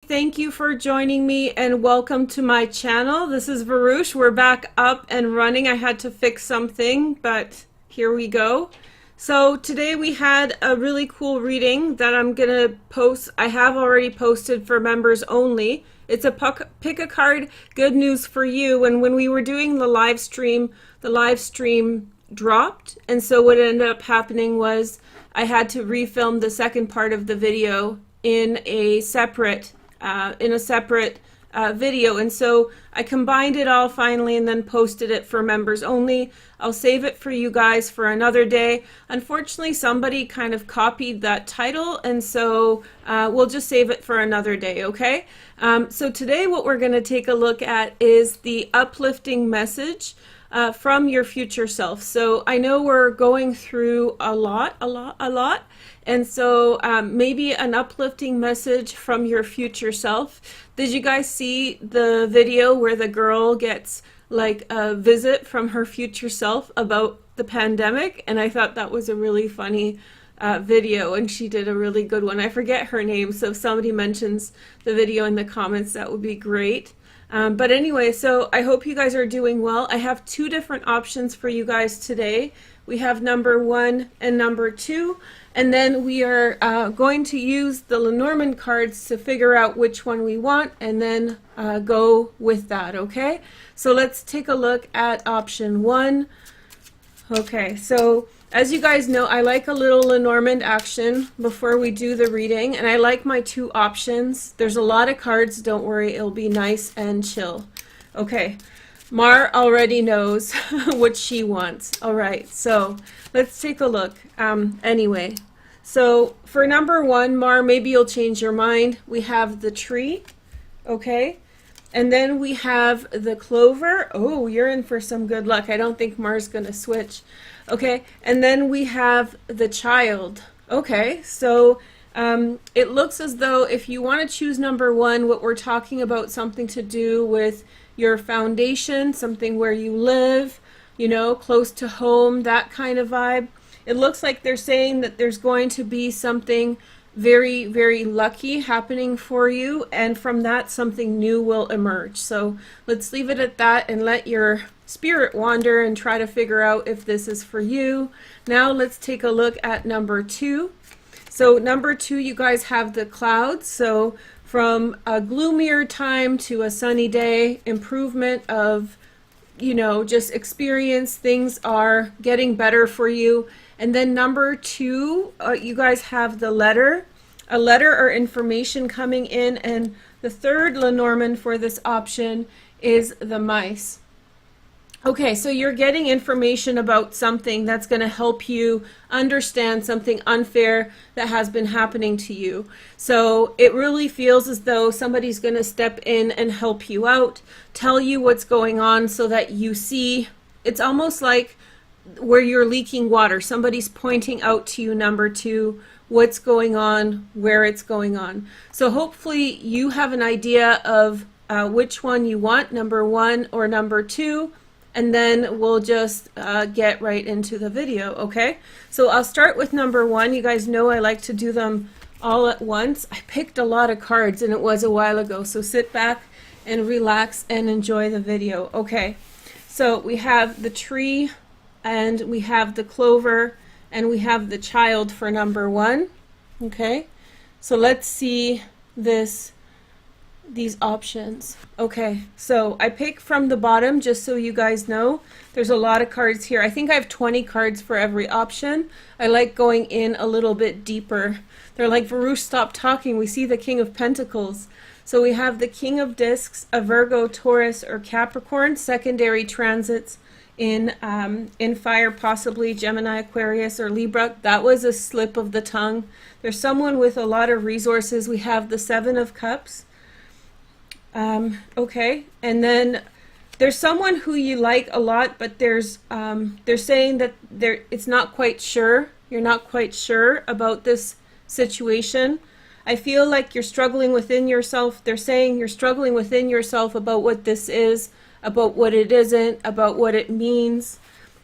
Thank you for joining me and welcome to my channel. This is Veroosh. We're back up and running. I had to fix something, but here we go. So today we had a really cool reading that I'm gonna post. I have already posted for members only. It's a pick a card, good news for you. And when we were doing the live stream dropped. And so what ended up happening was I had to refilm the second part of the video in a separate video, and so I combined it all finally and then posted it for members only. I'll save it for you guys for another day. Unfortunately, somebody kind of copied that title, and so we'll just save it for another day, okay? So today what we're going to take a look at is the uplifting message from your future self. So I know we're going through a lot, and so maybe an uplifting message from your future self. Did you guys see the video where the girl gets like a visit from her future self about the pandemic? And I thought that was a really funny video, and she did a really good one. I forget her name, so if somebody mentions the video in the comments, that would be great. But anyway, so I hope you guys are doing well. I have two different options for you guys today. We have number 1 and number 2, and then we are going to use the Lenormand cards to figure out which one we want and then go with that, okay? So let's take a look at option 1. Okay, so as you guys know, I like a little Lenormand action before we do the reading, and I like my 2 options. There's a lot of cards, don't worry, it'll be nice and chill. Okay, Mar already knows what she wants. All right, so let's take a look. Anyway, so for number 1, Mar, maybe you'll change your mind. We have the tree, okay? And then we have the clover. Oh, you're in for some good luck. I don't think Mar's gonna switch. Okay, and then we have the child. Okay, so it looks as though if you want to choose number 1, what we're talking about, something to do with your foundation, something where you live, you know, close to home, that kind of vibe. It looks like they're saying that there's going to be something very, very lucky happening for you, and from that something new will emerge. So let's leave it at that and let your spirit wander and try to figure out if this is for you. Now let's take a look at number 2. So number 2, you guys have the clouds. So from a gloomier time to a sunny day, improvement of, you know, just experience, things are getting better for you. And then number 2, you guys have the letter, a letter or information coming in. And the third Lenormand for this option is the mice. Okay, so you're getting information about something that's going to help you understand something unfair that has been happening to you. So it really feels as though somebody's going to step in and help you out, tell you what's going on so that you see. It's almost like where you're leaking water. Somebody's pointing out to you, number 2, what's going on, where it's going on. So hopefully you have an idea of which one you want, number 1 or number 2. And then we'll just get right into the video, okay? So I'll start with number 1. You guys know I like to do them all at once. I picked a lot of cards and it was a while ago, so sit back and relax and enjoy the video. Okay, so we have the tree and we have the clover and we have the child for number 1, okay? So let's see these options. Okay, so I pick from the bottom just so you guys know. There's a lot of cards here. I think I have 20 cards for every option. I like going in a little bit deeper. They're like, Veroosh, stop talking. We see the King of Pentacles. So we have the King of Discs, a Virgo, Taurus, or Capricorn, secondary transits in fire, possibly Gemini, Aquarius, or Libra. That was a slip of the tongue. There's someone with a lot of resources. We have the 7 of Cups. Okay, and then there's someone who you like a lot, but there's they're saying that it's not quite sure. You're not quite sure about this situation. I feel like you're struggling within yourself. They're saying you're struggling within yourself about what this is, about what it isn't, about what it means.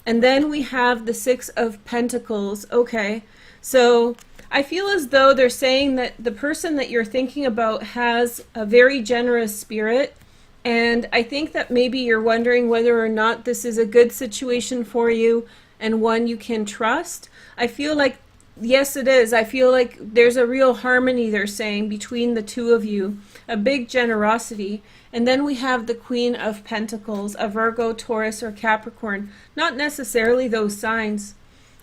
And then we have the 6 of Pentacles. Okay, so I feel as though they're saying that the person that you're thinking about has a very generous spirit. And I think that maybe you're wondering whether or not this is a good situation for you and one you can trust. I feel like, yes, it is. I feel like there's a real harmony, they're saying, between the two of you, a big generosity. And then we have the Queen of Pentacles, a Virgo, Taurus, or Capricorn. Not necessarily those signs.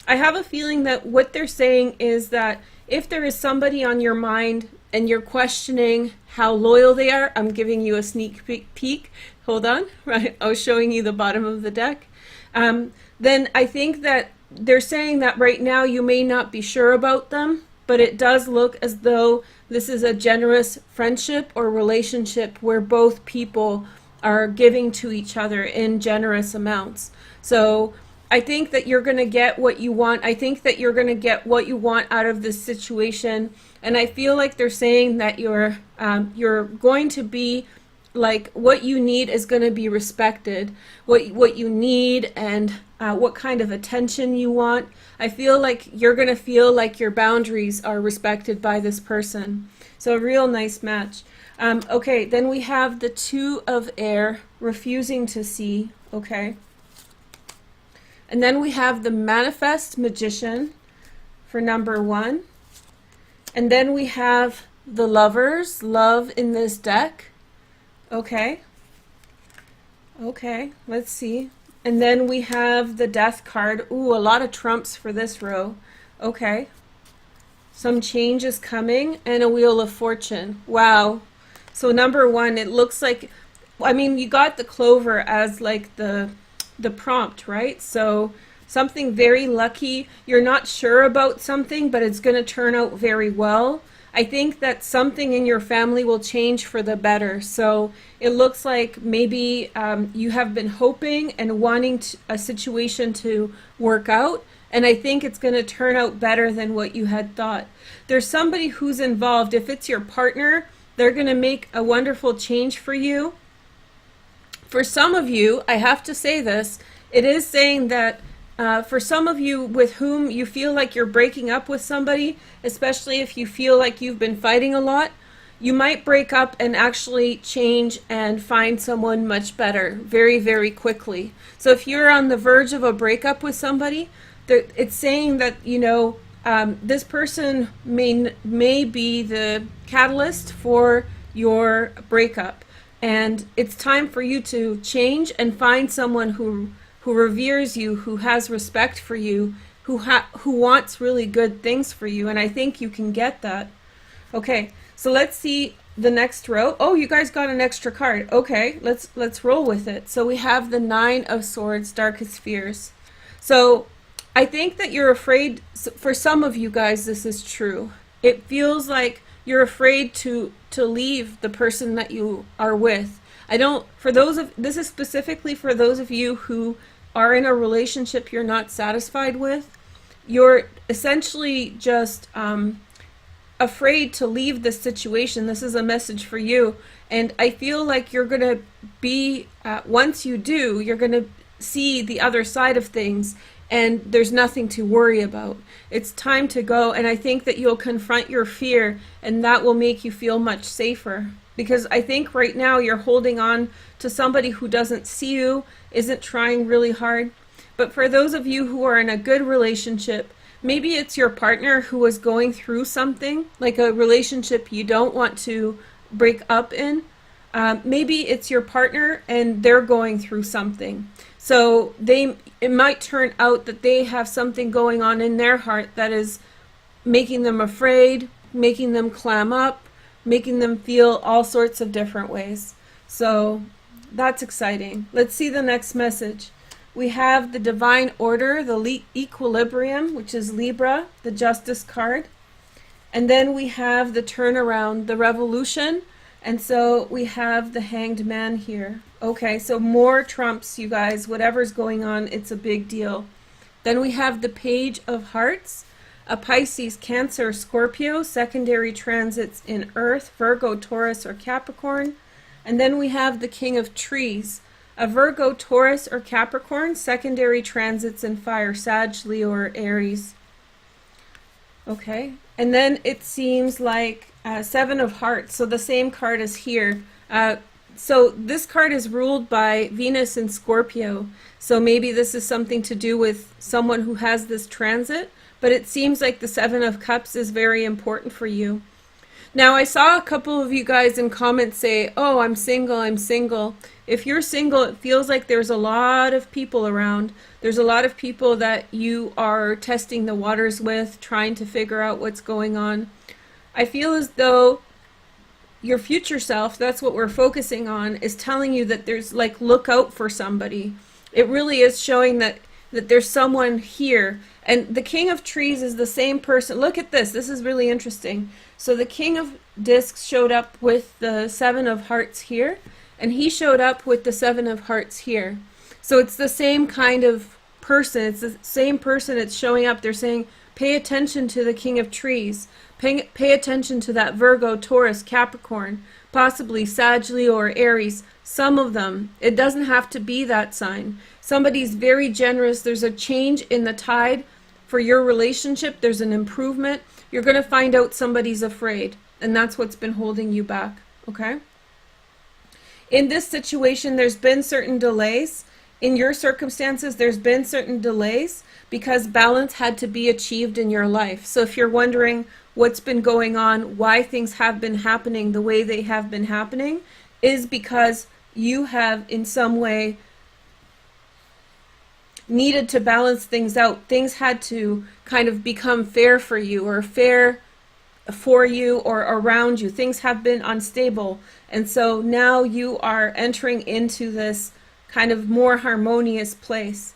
I have a feeling that what they're saying is that if there is somebody on your mind and you're questioning how loyal they are, I'm giving you a sneak peek. Hold on, right? I was showing you the bottom of the deck. Then I think that they're saying that right now you may not be sure about them, but it does look as though this is a generous friendship or relationship where both people are giving to each other in generous amounts. So I think that you're going to get what you want. I think that you're going to get what you want out of this situation. And I feel like they're saying that you're going to be like, what you need is going to be respected. What you need and what kind of attention you want. I feel like you're going to feel like your boundaries are respected by this person. So a real nice match. Okay, then we have the Two of Air, refusing to see. Okay. And then we have the Manifest Magician for number 1. And then we have the Lovers, love in this deck. Okay. Okay, let's see. And then we have the Death card. Ooh, a lot of trumps for this row. Okay. Some change is coming. And a Wheel of Fortune. Wow. So number 1, it looks like, I mean, you got the clover as like the prompt, right? So something very lucky. You're not sure about something, but it's going to turn out very well. I think that something in your family will change for the better. So it looks like maybe you have been hoping and wanting a situation to work out, and I think it's going to turn out better than what you had thought. There's somebody who's involved. If it's your partner, they're going to make a wonderful change for you. For some of you, I have to say this, it is saying that for some of you with whom you feel like you're breaking up with somebody, especially if you feel like you've been fighting a lot, you might break up and actually change and find someone much better very, very quickly. So if you're on the verge of a breakup with somebody, it's saying that, you know, this person may be the catalyst for your breakup. And it's time for you to change and find someone who reveres you, who has respect for you, who wants really good things for you. And I think you can get that. Okay, so let's see the next row. Oh, you guys got an extra card. Okay, let's roll with it. So we have the Nine of Swords, Darkest Fears. So I think that you're afraid. For some of you guys, this is true. It feels like you're afraid to leave the person that you are with. This is specifically for those of you who are in a relationship you're not satisfied with. You're essentially just afraid to leave this situation. This is a message for you. And I feel like you're going to be, once you do, you're going to see the other side of things, and there's nothing to worry about. It's time to go, and I think that you'll confront your fear, and that will make you feel much safer. Because I think right now you're holding on to somebody who doesn't see you, isn't trying really hard. But for those of you who are in a good relationship, maybe it's your partner who is going through something, like a relationship you don't want to break up in. Maybe it's your partner and they're going through something. So it might turn out that they have something going on in their heart that is making them afraid, making them clam up, making them feel all sorts of different ways. So that's exciting. Let's see the next message. We have the Divine Order, the Equilibrium, which is Libra, the Justice card. And then we have the Turnaround, the Revolution. And so we have the Hanged Man here. Okay, so more trumps, you guys. Whatever's going on, it's a big deal. Then we have the Page of Hearts, a Pisces, Cancer, Scorpio, secondary transits in Earth, Virgo, Taurus, or Capricorn. And then we have the King of Trees, a Virgo, Taurus, or Capricorn, secondary transits in Fire, Sag, Leo, or Aries. Okay. And then it seems like Seven of Hearts. So the same card as here. So this card is ruled by Venus in Scorpio. So maybe this is something to do with someone who has this transit. But it seems like the Seven of Cups is very important for you. Now, I saw a couple of you guys in comments say, oh, I'm single, I'm single. If you're single, it feels like there's a lot of people around. There's a lot of people that you are testing the waters with, trying to figure out what's going on. I feel as though your future self, that's what we're focusing on, is telling you that there's like, look out for somebody. It really is showing that there's someone here. And the King of Trees is the same person. Look at this. This is really interesting. So the King of Discs showed up with the Seven of Hearts here, and he showed up with the Seven of Hearts here. So it's the same kind of person. It's the same person that's showing up. They're saying, pay attention to the King of Trees. Pay attention to that Virgo, Taurus, Capricorn, possibly Sag, Leo, or Aries. Some of them. It doesn't have to be that sign. Somebody's very generous. There's a change in the tide for your relationship. There's an improvement. You're going to find out somebody's afraid, and that's what's been holding you back, okay? In this situation, there's been certain delays. In your circumstances, there's been certain delays because balance had to be achieved in your life. So if you're wondering what's been going on, why things have been happening the way they have been happening, is because you have in some way needed to balance things out. Things had to kind of become fair for you, or fair for you or around you. Things have been unstable. And so now you are entering into this kind of more harmonious place.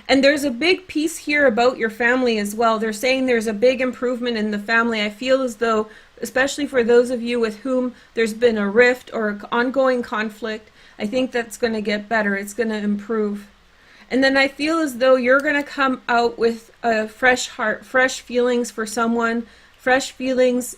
And there's a big piece here about your family as well. They're saying there's a big improvement in the family. I feel as though, especially for those of you with whom there's been a rift or ongoing conflict, I think that's going to get better. It's going to improve. And then I feel as though you're going to come out with a fresh heart, fresh feelings for someone, fresh feelings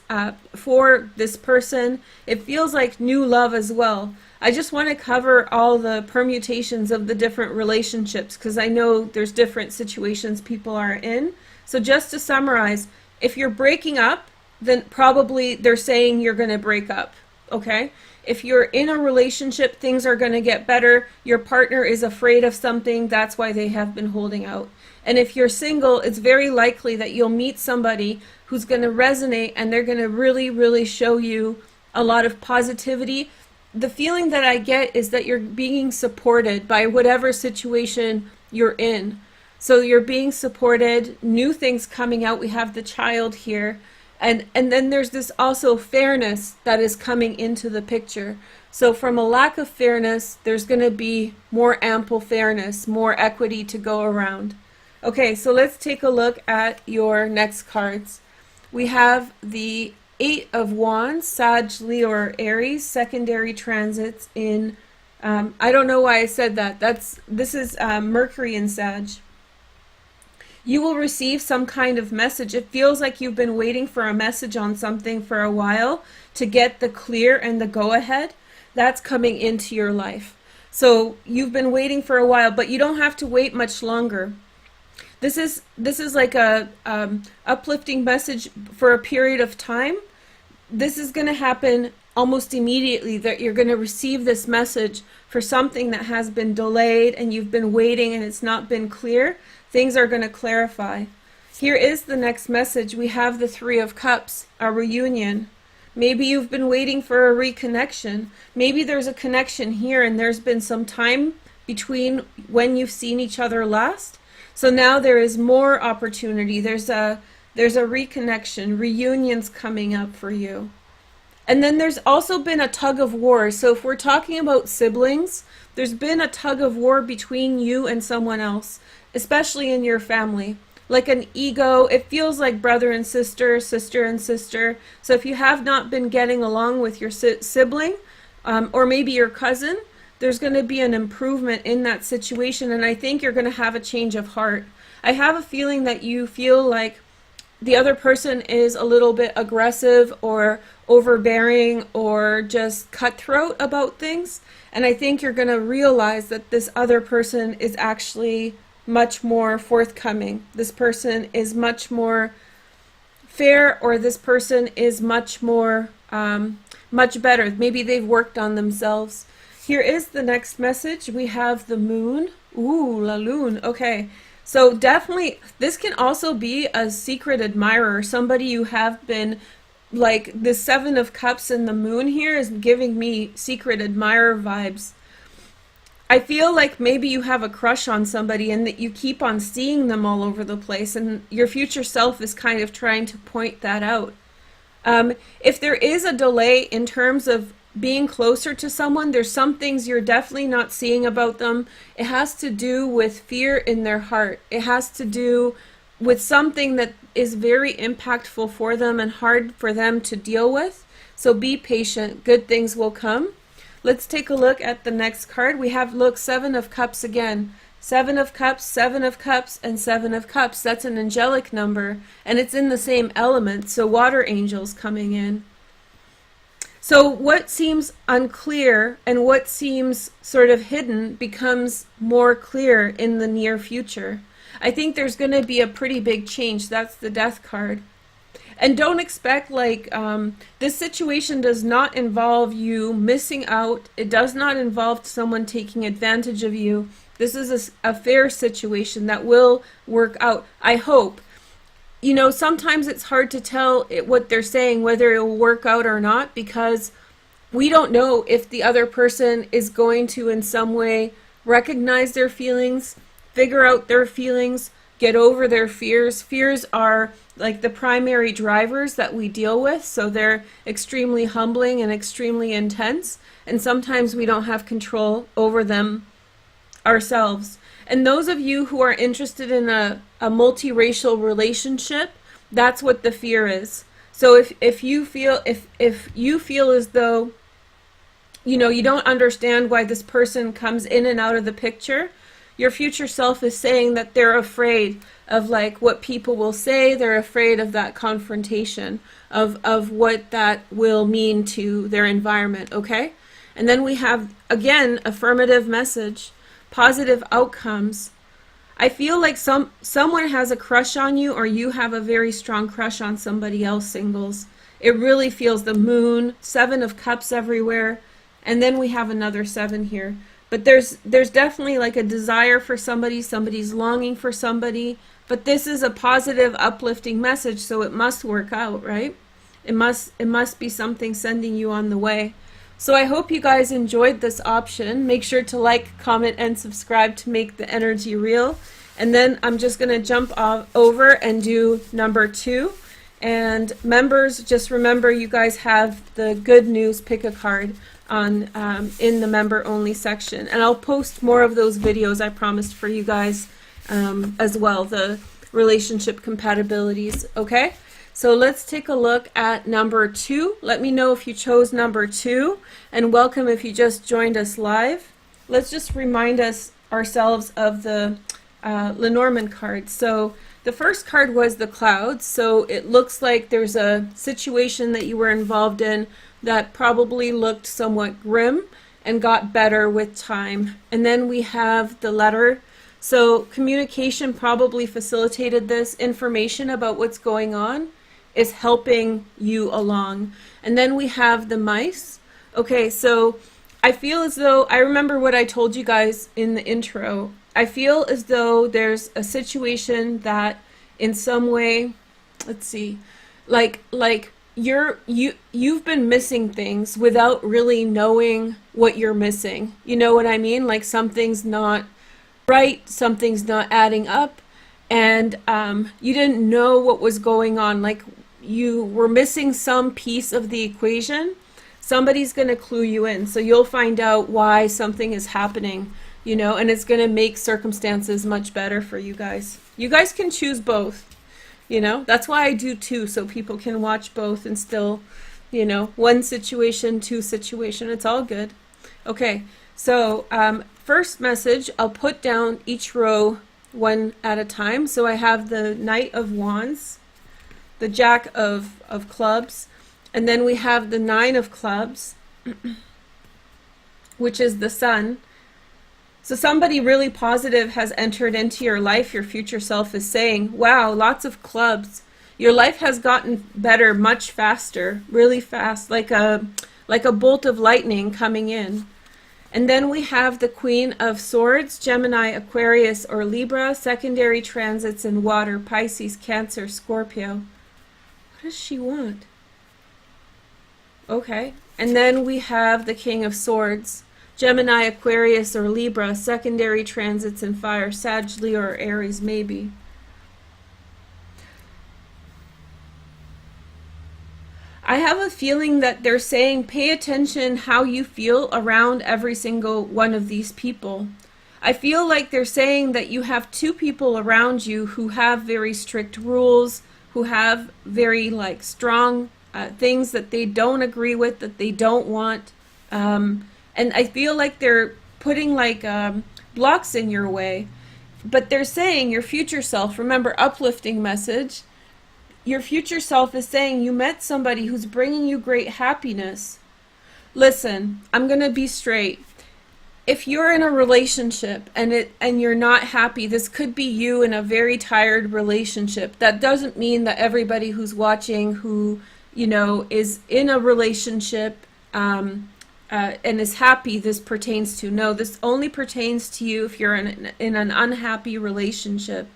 for this person. It feels like new love as well. I just want to cover all the permutations of the different relationships because I know there's different situations people are in. So just to summarize, if you're breaking up, then probably they're saying you're going to break up, okay? If you're in a relationship, things are going to get better. Your partner is afraid of something. That's why they have been holding out. And if you're single, it's very likely that you'll meet somebody who's going to resonate and they're going to really, really show you a lot of positivity. The feeling that I get is that you're being supported by whatever situation you're in. So you're being supported, new things coming out. We have the Child here. And then there's this also fairness that is coming into the picture. So from a lack of fairness, there's going to be more ample fairness, more equity to go around. Okay, so let's take a look at your next cards. We have the Eight of Wands, Sag, Leo, or Aries, secondary transits in, I don't know why I said that. This is Mercury in Sag. You will receive some kind of message. It feels like you've been waiting for a message on something for a while to get the clear and the go-ahead. That's coming into your life. So you've been waiting for a while, but you don't have to wait much longer. This is like a uplifting message for a period of time. This is going to happen almost immediately, that you're going to receive this message for something that has been delayed and you've been waiting and it's not been clear. Things are going to clarify. Here is the next message. We have the Three of Cups, a reunion. Maybe you've been waiting for a reconnection. Maybe there's a connection here and there's been some time between when you've seen each other last. So now there is more opportunity. There's a reconnection, reunions coming up for you. And then there's also been a tug of war. So if we're talking about siblings, there's been a tug of war between you and someone else, especially in your family. Like an ego, it feels like brother and sister, sister and sister. So if you have not been getting along with your sibling, or maybe your cousin, there's going to be an improvement in that situation. And I think you're going to have a change of heart. I have a feeling that you feel like the other person is a little bit aggressive or overbearing or just cutthroat about things. And I think you're going to realize that this other person is actually much more forthcoming. This person is much more fair, or this person is much more, much better. Maybe they've worked on themselves. Here is the next message. We have the moon. Ooh, la lune. Okay. So definitely, this can also be a secret admirer, somebody you have been, like the Seven of Cups and the moon here is giving me secret admirer vibes. I feel like maybe you have a crush on somebody and that you keep on seeing them all over the place, and your future self is kind of trying to point that out. If there is a delay in terms of being closer to someone, there's some things you're definitely not seeing about them. It has to do with fear in their heart. It has to do with something that is very impactful for them and hard for them to deal with. So be patient. Good things will come. Let's take a look at the next card. We have, look, Seven of Cups again. Seven of Cups, Seven of Cups, and Seven of Cups. That's an angelic number, and it's in the same element, so water angels coming in. So what seems unclear and what seems sort of hidden becomes more clear in the near future. I think there's going to be a pretty big change. That's the Death card. And don't expect, like, this situation does not involve you missing out. It does not involve someone taking advantage of you. This is a fair situation that will work out, I hope. You know, sometimes it's hard to tell what they're saying, whether it will work out or not, because we don't know if the other person is going to in some way recognize their feelings, figure out their feelings, get over their fears. Fears are like the primary drivers that we deal with, so they're extremely humbling and extremely intense, and sometimes we don't have control over them ourselves. And those of you who are interested in a multiracial relationship, that's what the fear is. So if you feel as though, you know, you don't understand why this person comes in and out of the picture, your future self is saying that they're afraid of, like, what people will say. They're afraid of that confrontation, of what that will mean to their environment, okay? And then we have, again, affirmative message. Positive outcomes. I feel like someone has a crush on you, or you have a very strong crush on somebody else, singles. It really feels the moon, Seven of Cups everywhere, and then we have another seven here. But there's definitely like a desire for somebody, somebody's longing for somebody, but this is a positive, uplifting message, so it must work out, right? It must be something sending you on the way. So I hope you guys enjoyed this option. Make sure to like, comment, and subscribe to make the energy real. And then I'm just going to jump over and do number 2. And members, just remember you guys have the good news, pick a card on in the member only section. And I'll post more of those videos I promised for you guys as well, the relationship compatibilities, okay? So let's take a look at number 2. Let me know if you chose number 2, and welcome if you just joined us live. Let's just remind ourselves of the Lenormand card. So the first card was the clouds. So it looks like there's a situation that you were involved in that probably looked somewhat grim and got better with time. And then we have the letter. So communication probably facilitated this. Information about what's going on is helping you along. And then we have the mice. Okay, so I feel as though, I remember what I told you guys in the intro. I feel as though there's a situation that in some way, let's see, like you've been missing things without really knowing what you're missing. You know what I mean? Like something's not right, something's not adding up, and you didn't know what was going on. Like you were missing some piece of the equation. Somebody's going to clue you in, so you'll find out why something is happening, you know, and it's going to make circumstances much better for you guys. You guys can choose both, you know. That's why I do 2, so people can watch both and still, you know, 1 situation, 2 situation. It's all good. Okay, so first message, I'll put down each row one at a time. So I have the Knight of Wands, the Jack of Clubs, and then we have the 9 of Clubs, which is the Sun. So somebody really positive has entered into your life. Your future self is saying, wow, lots of clubs. Your life has gotten better much faster, really fast, like a bolt of lightning coming in. And then we have the Queen of Swords, Gemini, Aquarius, or Libra, secondary transits in water, Pisces, Cancer, Scorpio. What does she want? Okay. And then we have the King of Swords, Gemini, Aquarius, or Libra, secondary transits in fire, Sag, Leo, or Aries, maybe. I have a feeling that they're saying pay attention how you feel around every single one of these people. I feel like they're saying that you have two people around you who have very strict rules, who have very like strong things that they don't agree with, that they don't want. And I feel like they're putting like blocks in your way. But they're saying your future self, remember, uplifting message, your future self is saying you met somebody who's bringing you great happiness. Listen, I'm going to be straight. If you're in a relationship and you're not happy, this could be you in a very tired relationship. That doesn't mean that everybody who's watching who, you know, is in a relationship and is happy, this pertains to. No, this only pertains to you if you're in an unhappy relationship.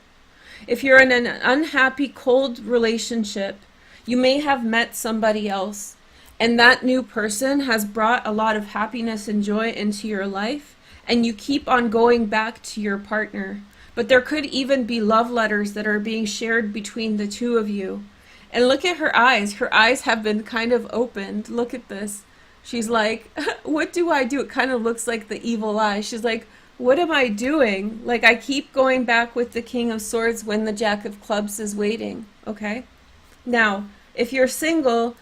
If you're in an unhappy, cold relationship, you may have met somebody else, and that new person has brought a lot of happiness and joy into your life, and you keep on going back to your partner. But there could even be love letters that are being shared between the two of you. And look at her eyes. Her eyes have been kind of opened. Look at this. She's like, what do I do? It kind of looks like the evil eye. She's like, what am I doing? Like, I keep going back with the King of Swords when the Jack of Clubs is waiting, okay? Now, if you're single,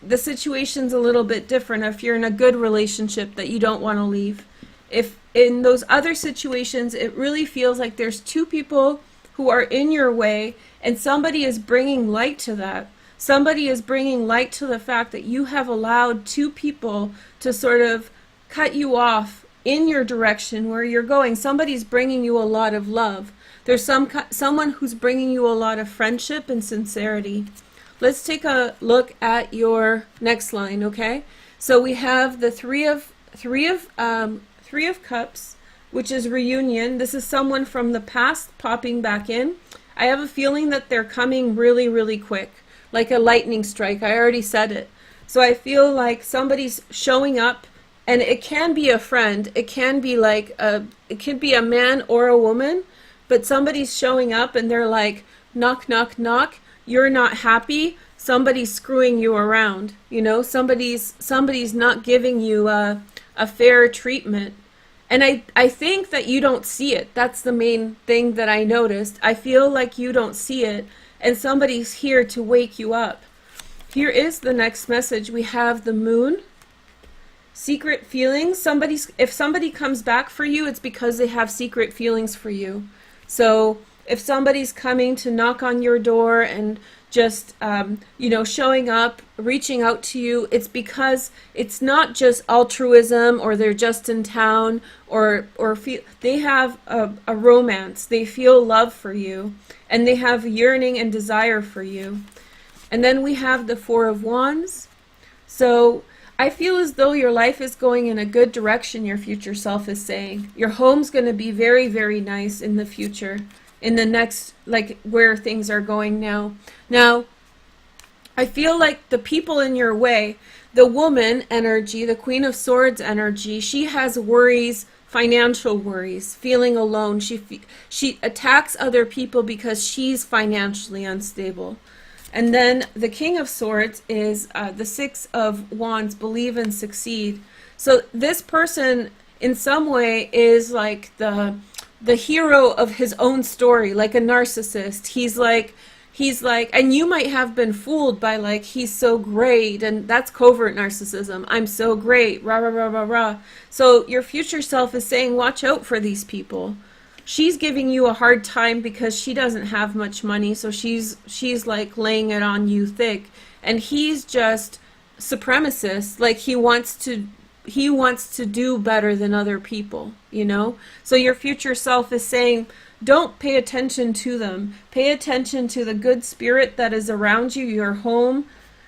the situation's a little bit different. If you're in a good relationship that you don't want to leave. If in those other situations, it really feels like there's two people who are in your way, and somebody is bringing light to that. Somebody is bringing light to the fact that you have allowed two people to sort of cut you off in your direction where you're going. Somebody's bringing you a lot of love. There's someone who's bringing you a lot of friendship and sincerity. Let's take a look at your next line, okay? So we have the three of Cups, which is reunion. This is someone from the past popping back in. I have a feeling that they're coming really, really quick, like a lightning strike. I already said it. So I feel like somebody's showing up. And it can be a friend, it can be like it could be a man or a woman, but somebody's showing up and they're like, knock, knock, knock, you're not happy, somebody's screwing you around, you know, somebody's not giving you a fair treatment. And I think that you don't see it. That's the main thing that I noticed. I feel like you don't see it, and somebody's here to wake you up. Here is the next message. We have the Moon. Secret feelings. If somebody comes back for you, it's because they have secret feelings for you. So if somebody's coming to knock on your door and just you know, showing up, reaching out to you, it's because it's not just altruism, or they're just in town, or they have a romance. They feel love for you, and they have yearning and desire for you. And then we have the Four of Wands. So I feel as though your life is going in a good direction, your future self is saying. Your home's going to be very, very nice in the future, in the next, like where things are going now. Now, I feel like the people in your way, the woman energy, the Queen of Swords energy, she has worries, financial worries, feeling alone. She attacks other people because she's financially unstable. And then the King of Swords is the Six of Wands, believe and succeed. So this person in some way is like the hero of his own story, like a narcissist. He's like, and you might have been fooled by like, he's so great, and that's covert narcissism. I'm so great, rah, rah, rah, rah, rah. So your future self is saying, watch out for these people. She's giving you a hard time because she doesn't have much money, so she's like laying it on you thick. And he's just supremacist, like he wants he wants to do better than other people, you know? So your future self is saying, don't pay attention to them. Pay attention to the good spirit that is around you, your home,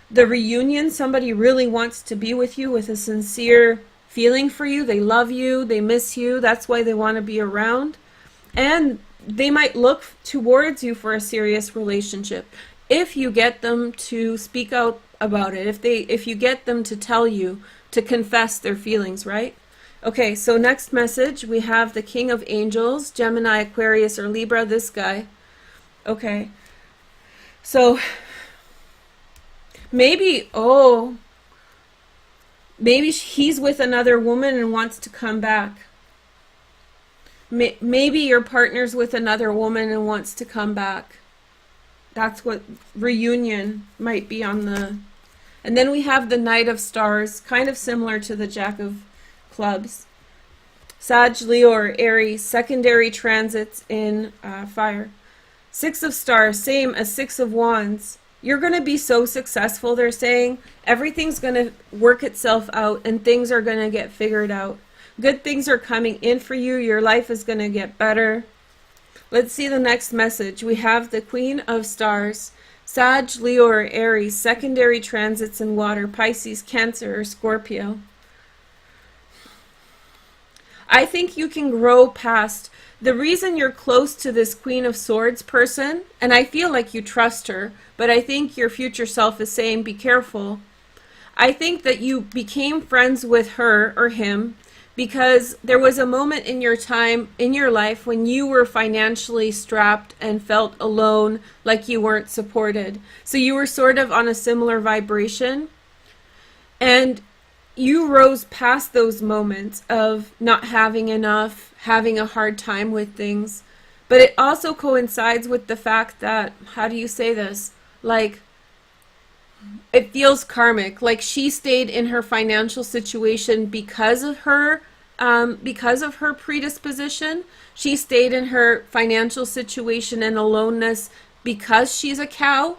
the reunion. Somebody really wants to be with you with a sincere feeling for you. They love you. They miss you. That's why they want to be around. And they might look towards you for a serious relationship if you get them to speak out about it, if you get them to tell you, to confess their feelings, right? Okay, so next message, we have the King of Angels, Gemini, Aquarius, or Libra, this guy. Okay, so maybe he's with another woman and wants to come back. Maybe your partner's with another woman and wants to come back. That's what reunion might be on the... And then we have the Knight of Stars, kind of similar to the Jack of Clubs. Sag, Leo, or Aries, secondary transits in fire. Six of Stars, same as Six of Wands. You're going to be so successful, they're saying. Everything's going to work itself out and things are going to get figured out. Good things are coming in for you. Your life is going to get better. Let's see the next message. We have the Queen of Stars. Sag, Leo, or Aries, secondary transits in water, Pisces, Cancer, or Scorpio. I think you can grow past the reason you're close to this Queen of Swords person, and I feel like you trust her, but I think your future self is saying, be careful. I think that you became friends with her or him because there was a moment in your time, in your life, when you were financially strapped and felt alone, like you weren't supported. So you were sort of on a similar vibration. And you rose past those moments of not having enough, having a hard time with things. But it also coincides with the fact that, how do you say this? Like, it feels karmic, like she stayed in her financial situation because of her predisposition. She stayed in her financial situation and aloneness because she's a cow,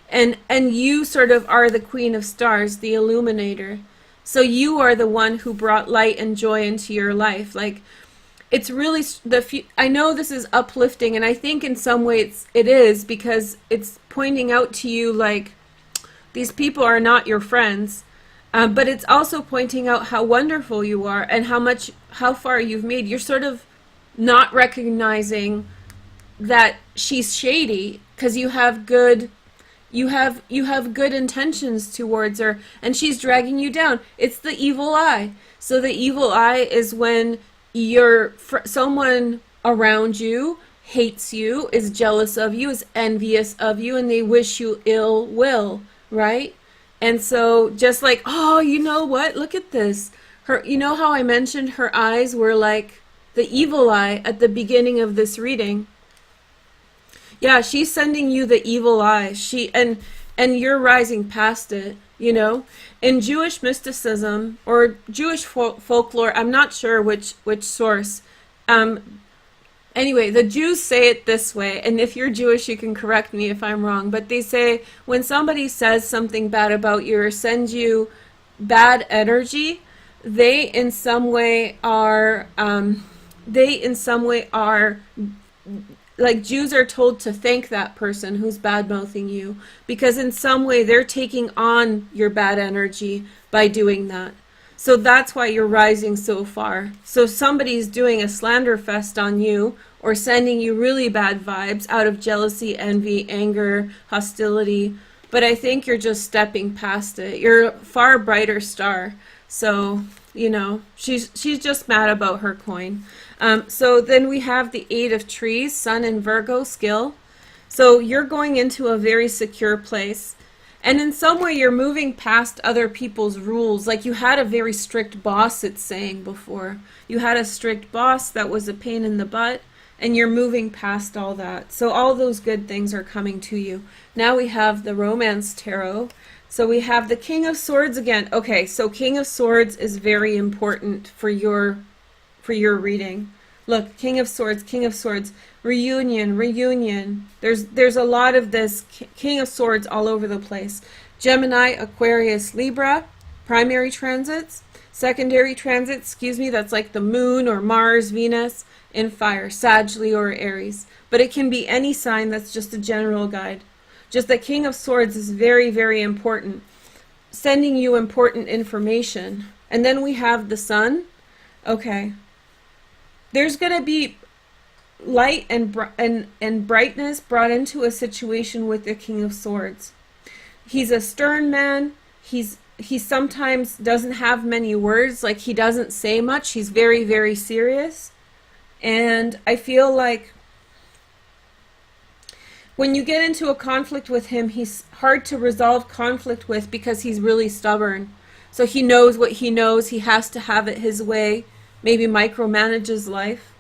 and you sort of are the Queen of Stars, the illuminator. So you are the one who brought light and joy into your life. Like, it's really I know this is uplifting, and I think in some ways it is, because it's pointing out to you like these people are not your friends, but it's also pointing out how wonderful you are and how far you've made. You're sort of not recognizing that she's shady because you have good intentions towards her, and she's dragging you down. It's the evil eye. So the evil eye is when someone around you hates you, is jealous of you, is envious of you, and they wish you ill will, right? And so just like, oh, you know what? Look at this. You know how I mentioned her eyes were like the evil eye at the beginning of this reading? Yeah, she's sending you the evil eye. And you're rising past it, you know? In Jewish mysticism or Jewish folklore, I'm not sure which source. Anyway, the Jews say it this way, and if you're Jewish, you can correct me if I'm wrong, but they say when somebody says something bad about you or sends you bad energy, they in some way are like, Jews are told to thank that person who's bad-mouthing you, because in some way they're taking on your bad energy by doing that. So that's why you're rising so far. So somebody's doing a slander fest on you or sending you really bad vibes out of jealousy, envy, anger, hostility. But I think you're just stepping past it. You're a far brighter star. So, you know, she's just mad about her coin. So then we have the Eight of Trees, Sun and Virgo skill. So you're going into a very secure place. And in some way you're moving past other people's rules. Like you had a very strict boss, it's saying before. You had a strict boss that was a pain in the butt, and you're moving past all that. So all those good things are coming to you. Now we have the Romance Tarot. So we have the King of Swords again. Okay, so King of Swords is very important for your reading. Look, King of Swords, reunion. There's a lot of this King of Swords all over the place. Gemini, Aquarius, Libra, primary transits. Secondary transit, excuse me, that's like the moon or Mars, Venus in fire, Sag, Leo, or Aries. But it can be any sign. That's just a general guide. Just that King of Swords is very, very important, sending you important information. And then we have the Sun. Okay. There's going to be light and brightness brought into a situation with the King of Swords. He's a stern man. He sometimes doesn't have many words, like he doesn't say much. He's very, very serious. And I feel like when you get into a conflict with him, he's hard to resolve conflict with because he's really stubborn. So he knows what he knows. He has to have it his way. Maybe micromanages life.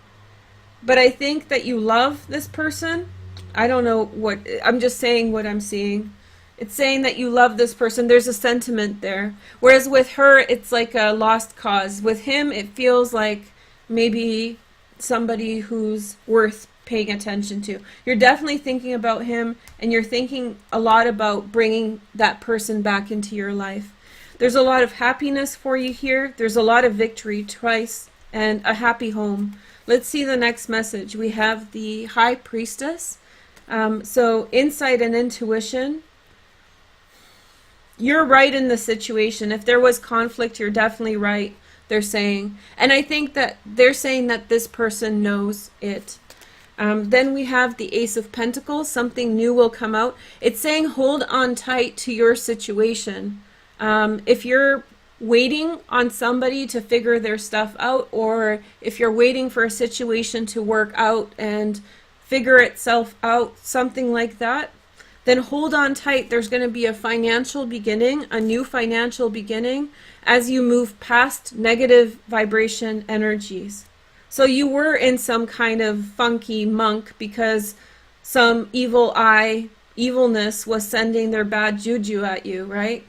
But I think that you love this person. I don't know what, I'm just saying what I'm seeing. It's saying that you love this person. There's a sentiment there. Whereas with her, it's like a lost cause. With him, it feels like maybe somebody who's worth paying attention to. You're definitely thinking about him, and you're thinking a lot about bringing that person back into your life. There's a lot of happiness for you here. There's a lot of victory twice and a happy home. Let's see the next message. We have the High Priestess. So insight and intuition. You're right in the situation. If there was conflict, you're definitely right, they're saying. And I think that they're saying that this person knows it. Then we have the Ace of Pentacles. Something new will come out. It's saying hold on tight to your situation. If you're waiting on somebody to figure their stuff out, or if you're waiting for a situation to work out and figure itself out, something like that, then hold on tight. There's going to be a financial beginning, a new financial beginning, as you move past negative vibration energies. So you were in some kind of funky monk because some evil eye, evilness was sending their bad juju at you, right?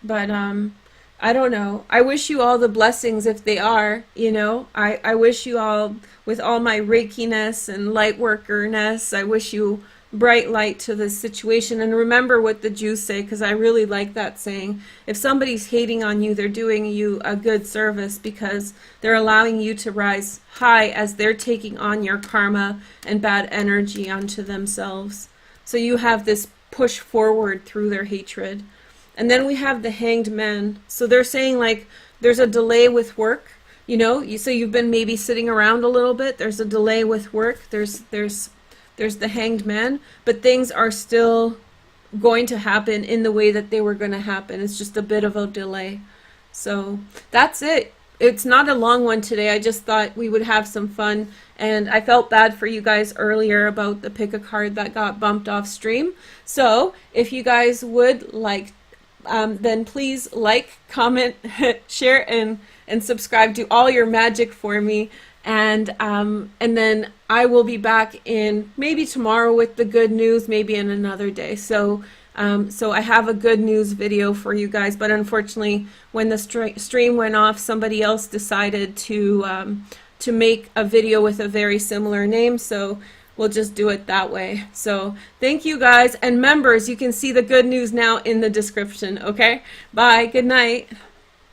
But I don't know. I wish you all the blessings if they are, you know. I wish you all, with all my Reikiness and light workerness, I wish you bright light to this situation. And remember what the Jews say, because I really like that saying. If somebody's hating on you, they're doing you a good service because they're allowing you to rise high as they're taking on your karma and bad energy onto themselves. So you have this push forward through their hatred. And then we have the Hanged Man. So they're saying like there's a delay with work, you know. So you've been maybe sitting around a little bit. There's a delay with work. There's the Hanged Man, but things are still going to happen in the way that they were going to happen. It's just a bit of a delay. So that's it. It's not a long one today. I just thought we would have some fun, and I felt bad for you guys earlier about the pick a card that got bumped off stream. So if you guys would like, then please like, comment, share, and subscribe. Do all your magic for me. And then I will be back in maybe tomorrow with the good news, maybe in another day. So I have a good news video for you guys, but unfortunately when the stream went off, somebody else decided to make a video with a very similar name, so we'll just do it that way. So thank you guys, and members, you can see the good news now in the description. Okay, bye, good night.